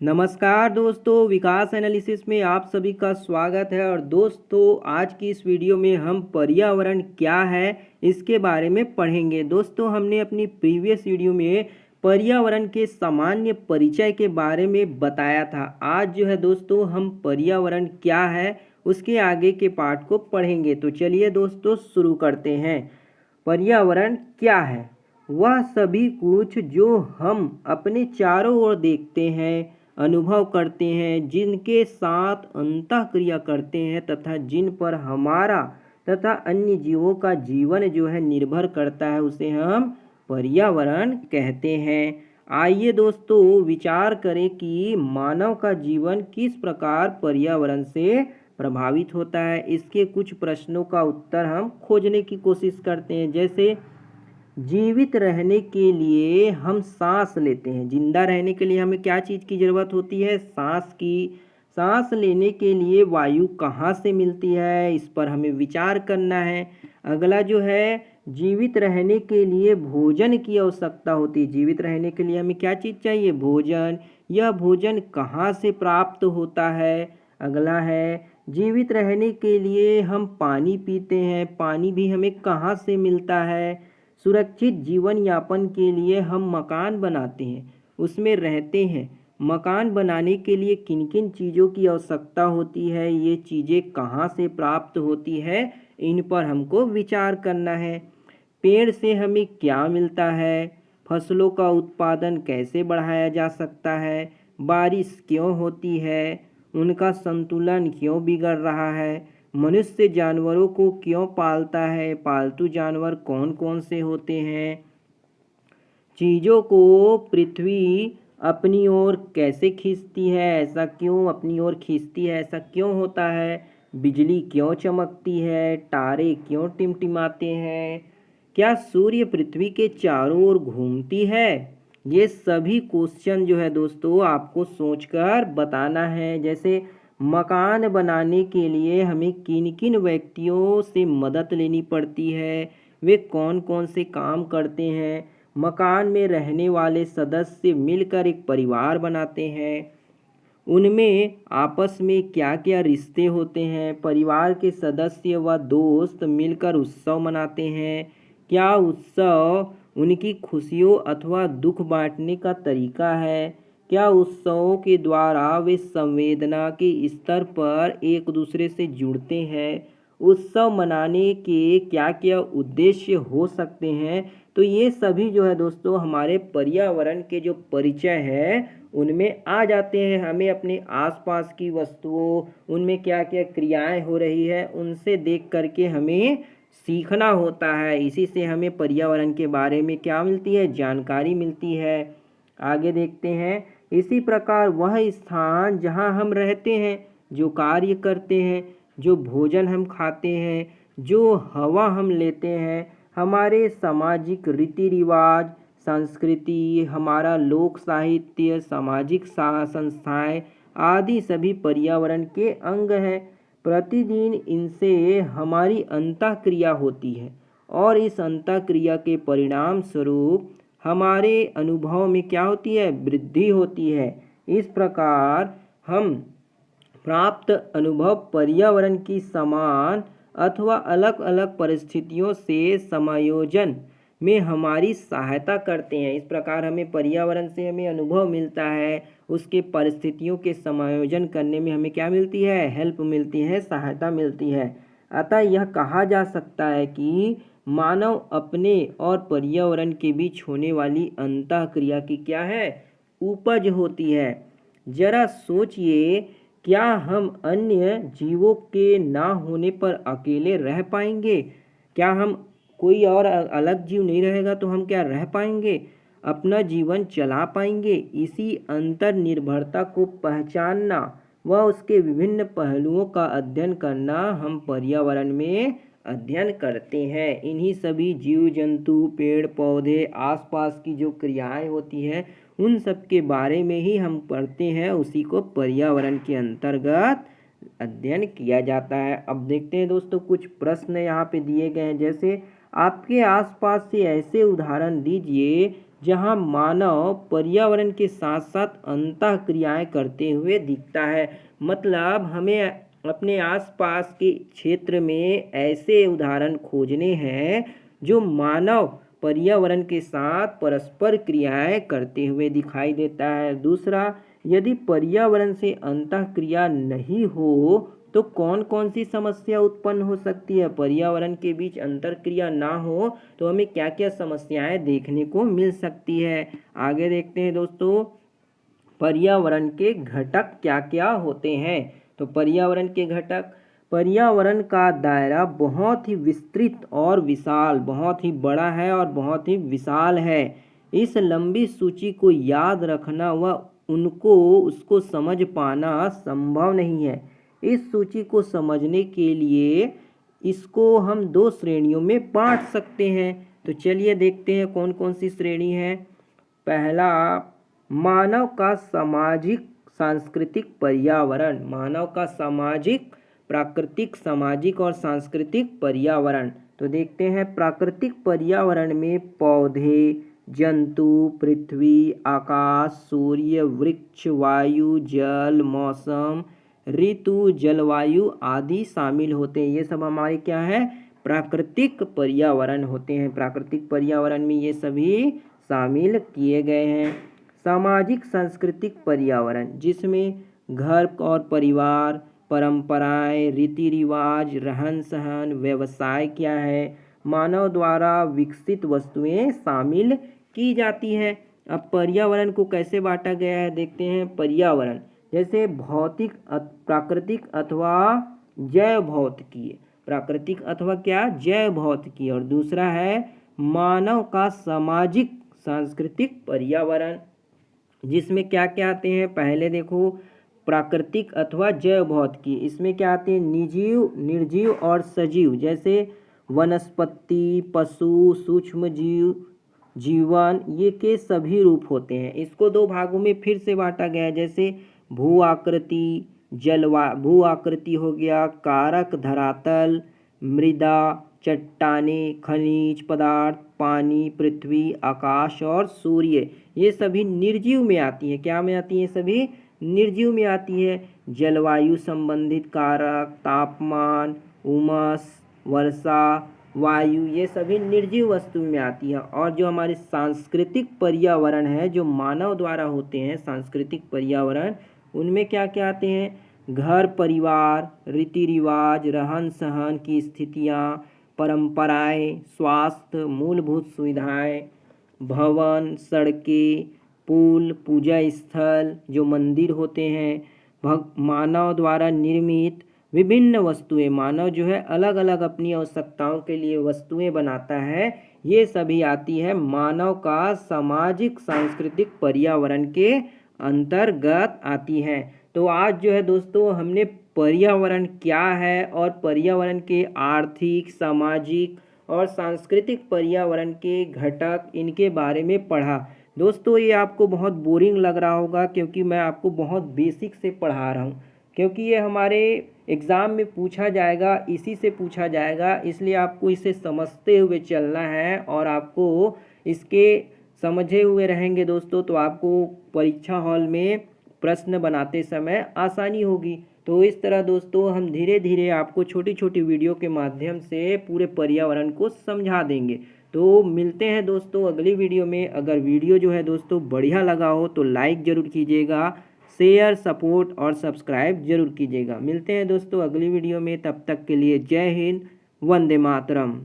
नमस्कार दोस्तों, विकास एनालिसिस में आप सभी का स्वागत है। और दोस्तों, आज की इस वीडियो में हम पर्यावरण क्या है इसके बारे में पढ़ेंगे। दोस्तों, हमने अपनी प्रीवियस वीडियो में पर्यावरण के सामान्य परिचय के बारे में बताया था। आज जो है दोस्तों, हम पर्यावरण क्या है उसके आगे के पार्ट को पढ़ेंगे। तो चलिए दोस्तों, शुरू करते हैं। पर्यावरण क्या है? वह सभी कुछ जो हम अपने चारों ओर देखते हैं, अनुभव करते हैं, जिनके साथ अंतःक्रिया करते हैं तथा जिन पर हमारा तथा अन्य जीवों का जीवन जो है निर्भर करता है, उसे हम पर्यावरण कहते हैं। आइए दोस्तों, विचार करें कि मानव का जीवन किस प्रकार पर्यावरण से प्रभावित होता है। इसके कुछ प्रश्नों का उत्तर हम खोजने की कोशिश करते हैं। जैसे, जीवित रहने के लिए हम सांस लेते हैं। जिंदा रहने के लिए हमें क्या चीज़ की ज़रूरत होती है? सांस की। सांस लेने के लिए वायु कहाँ से मिलती है, इस पर हमें विचार करना है। अगला जो है, जीवित रहने के लिए भोजन की आवश्यकता होती है। जीवित रहने के लिए हमें क्या चीज़ चाहिए? भोजन। यह भोजन कहाँ से प्राप्त होता है? अगला है, जीवित रहने के लिए हम पानी पीते हैं। पानी भी हमें कहाँ से मिलता है? सुरक्षित जीवन यापन के लिए हम मकान बनाते हैं, उसमें रहते हैं। मकान बनाने के लिए किन किन चीज़ों की आवश्यकता होती है, ये चीज़ें कहाँ से प्राप्त होती है, इन पर हमको विचार करना है। पेड़ से हमें क्या मिलता है? फसलों का उत्पादन कैसे बढ़ाया जा सकता है? बारिश क्यों होती है? उनका संतुलन क्यों बिगड़ रहा है? मनुष्य जानवरों को क्यों पालता है? पालतू जानवर कौन कौन से होते हैं? चीज़ों को पृथ्वी अपनी ओर कैसे खींचती है? ऐसा क्यों अपनी ओर खींचती है? ऐसा क्यों होता है? बिजली क्यों चमकती है? तारे क्यों टिमटिमाते हैं? क्या सूर्य पृथ्वी के चारों ओर घूमती है? ये सभी क्वेश्चन जो है दोस्तों, आपको सोचकर बताना है। जैसे, मकान बनाने के लिए हमें किन किन व्यक्तियों से मदद लेनी पड़ती है, वे कौन कौन से काम करते हैं? मकान में रहने वाले सदस्य मिलकर एक परिवार बनाते हैं, उनमें आपस में क्या क्या रिश्ते होते हैं? परिवार के सदस्य व दोस्त मिलकर उत्सव मनाते हैं। क्या उत्सव उनकी खुशियों अथवा दुख बांटने का तरीका है? क्या उत्सवों के द्वारा वे संवेदना के स्तर पर एक दूसरे से जुड़ते हैं? उत्सव मनाने के क्या क्या उद्देश्य हो सकते हैं? तो ये सभी जो है दोस्तों, हमारे पर्यावरण के जो परिचय है उनमें आ जाते हैं। हमें अपने आसपास की वस्तुओं, उनमें क्या क्या क्रियाएं हो रही है, उनसे देख करके हमें सीखना होता है। इसी से हमें पर्यावरण के बारे में क्या मिलती है? जानकारी मिलती है। आगे देखते हैं। इसी प्रकार वह स्थान जहाँ हम रहते हैं, जो कार्य करते हैं, जो भोजन हम खाते हैं, जो हवा हम लेते हैं, हमारे सामाजिक रीति रिवाज, संस्कृति, हमारा लोक साहित्य, सामाजिक संस्थाएं आदि सभी पर्यावरण के अंग हैं। प्रतिदिन इनसे हमारी अंतःक्रिया होती है और इस अंतःक्रिया के परिणाम स्वरूप हमारे अनुभव में क्या होती है? वृद्धि होती है। इस प्रकार हम प्राप्त अनुभव पर्यावरण की समान अथवा अलग अलग परिस्थितियों से समायोजन में हमारी सहायता करते हैं। इस प्रकार हमें पर्यावरण से हमें अनुभव मिलता है, उसके परिस्थितियों के समायोजन करने में हमें क्या मिलती है? हेल्प मिलती है, सहायता मिलती है। अतः यह कहा जा सकता है कि मानव अपने और पर्यावरण के बीच होने वाली अंतःक्रिया की क्या है? उपज होती है। जरा सोचिए, क्या हम अन्य जीवों के ना होने पर अकेले रह पाएंगे? क्या हम, कोई और अलग जीव नहीं रहेगा तो हम क्या रह पाएंगे? अपना जीवन चला पाएंगे? इसी अंतर्निर्भरता को पहचानना व उसके विभिन्न पहलुओं का अध्ययन करना हम पर्यावरण में अध्ययन करते हैं। इन्हीं सभी जीव जंतु, पेड़ पौधे, आसपास की जो क्रियाएं होती हैं, उन सब के बारे में ही हम पढ़ते हैं। उसी को पर्यावरण के अंतर्गत अध्ययन किया जाता है। अब देखते हैं दोस्तों, कुछ प्रश्न यहाँ पे दिए गए हैं। जैसे, आपके आसपास से ऐसे उदाहरण दीजिए जहाँ मानव पर्यावरण के साथ साथ अंतः क्रियाएं करते हुए दिखता है। मतलब हमें अपने आसपास के क्षेत्र में ऐसे उदाहरण खोजने हैं जो मानव पर्यावरण के साथ परस्पर क्रियाएं करते हुए दिखाई देता है। दूसरा, यदि पर्यावरण से अंतः क्रिया नहीं हो तो कौन कौन सी समस्या उत्पन्न हो सकती है। पर्यावरण के बीच अंतर क्रिया ना हो तो हमें क्या क्या समस्याएं देखने को मिल सकती है। आगे देखते हैं दोस्तों, पर्यावरण के घटक क्या क्या होते हैं। तो पर्यावरण के घटक, पर्यावरण का दायरा बहुत ही विस्तृत और विशाल, बहुत ही बड़ा है और बहुत ही विशाल है। इस लंबी सूची को याद रखना व उसको समझ पाना संभव नहीं है। इस सूची को समझने के लिए इसको हम दो श्रेणियों में बांट सकते हैं। तो चलिए देखते हैं कौन कौन सी श्रेणी है। पहला, मानव का सामाजिक सांस्कृतिक पर्यावरण। मानव का सामाजिक, प्राकृतिक, सामाजिक और सांस्कृतिक पर्यावरण। तो देखते हैं, प्राकृतिक पर्यावरण में पौधे, जंतु, पृथ्वी, आकाश, सूर्य, वृक्ष, वायु, जल, मौसम, ऋतु, जलवायु आदि शामिल होते हैं। ये सब हमारे क्या है, प्राकृतिक पर्यावरण होते हैं। प्राकृतिक पर्यावरण में ये सभी शामिल किए गए हैं। सामाजिक सांस्कृतिक पर्यावरण, जिसमें घर और परिवार, परंपराएं, रीति रिवाज, रहन सहन, व्यवसाय क्या है, मानव द्वारा विकसित वस्तुएं शामिल की जाती हैं। अब पर्यावरण को कैसे बांटा गया है देखते हैं। पर्यावरण जैसे भौतिक, प्राकृतिक अथवा जैव भौतिकीय, प्राकृतिक अथवा क्या, जैव भौतिकीय। और दूसरा है मानव का सामाजिक सांस्कृतिक पर्यावरण, जिसमें क्या क्या आते हैं। पहले देखो, प्राकृतिक अथवा जैव भौतिकी, इसमें क्या आते हैं, निर्जीव, निर्जीव और सजीव, जैसे वनस्पति, पशु, सूक्ष्म जीव, जीवन, ये के सभी रूप होते हैं। इसको दो भागों में फिर से बांटा गया है, जैसे भू आकृति, भू आकृति हो गया, कारक धरातल, मृदा, चट्टानें, खनिज पदार्थ, पानी, पृथ्वी, आकाश और सूर्य, ये सभी निर्जीव में आती है। क्या में आती है, सभी निर्जीव में आती है। जलवायु संबंधित कारक, तापमान, उमस, वर्षा, वायु, ये सभी निर्जीव वस्तु में आती है। और जो हमारे सांस्कृतिक पर्यावरण है, जो मानव द्वारा होते हैं सांस्कृतिक पर्यावरण, उनमें क्या क्या आते हैं, घर परिवार, रीति रिवाज, रहन सहन की स्थितियाँ, परंपराएं, स्वास्थ्य, मूलभूत सुविधाएं, भवन, सड़कें, पुल, पूजा स्थल, जो मंदिर होते हैं, मानव द्वारा निर्मित विभिन्न वस्तुएं, मानव जो है अलग अलग अपनी आवश्यकताओं के लिए वस्तुएं बनाता है, ये सभी आती है मानव का सामाजिक सांस्कृतिक पर्यावरण के अंतर्गत आती हैं। तो आज जो है दोस्तों हमने पर्यावरण क्या है और पर्यावरण के आर्थिक, सामाजिक और सांस्कृतिक पर्यावरण के घटक, इनके बारे में पढ़ा। दोस्तों ये आपको बहुत बोरिंग लग रहा होगा क्योंकि मैं आपको बहुत बेसिक से पढ़ा रहा हूँ, क्योंकि ये हमारे एग्ज़ाम में पूछा जाएगा, इसी से पूछा जाएगा, इसलिए आपको इसे समझते हुए चलना है। और आपको इसके समझे हुए रहेंगे दोस्तों तो आपको परीक्षा हॉल में प्रश्न बनाते समय आसानी होगी। तो इस तरह दोस्तों हम धीरे धीरे आपको छोटी छोटी वीडियो के माध्यम से पूरे पर्यावरण को समझा देंगे। तो मिलते हैं दोस्तों अगली वीडियो में। अगर वीडियो जो है दोस्तों बढ़िया लगा हो तो लाइक ज़रूर कीजिएगा, शेयर, सपोर्ट और सब्सक्राइब जरूर कीजिएगा। मिलते हैं दोस्तों अगली वीडियो में, तब तक के लिए जय हिंद, वंदे मातरम।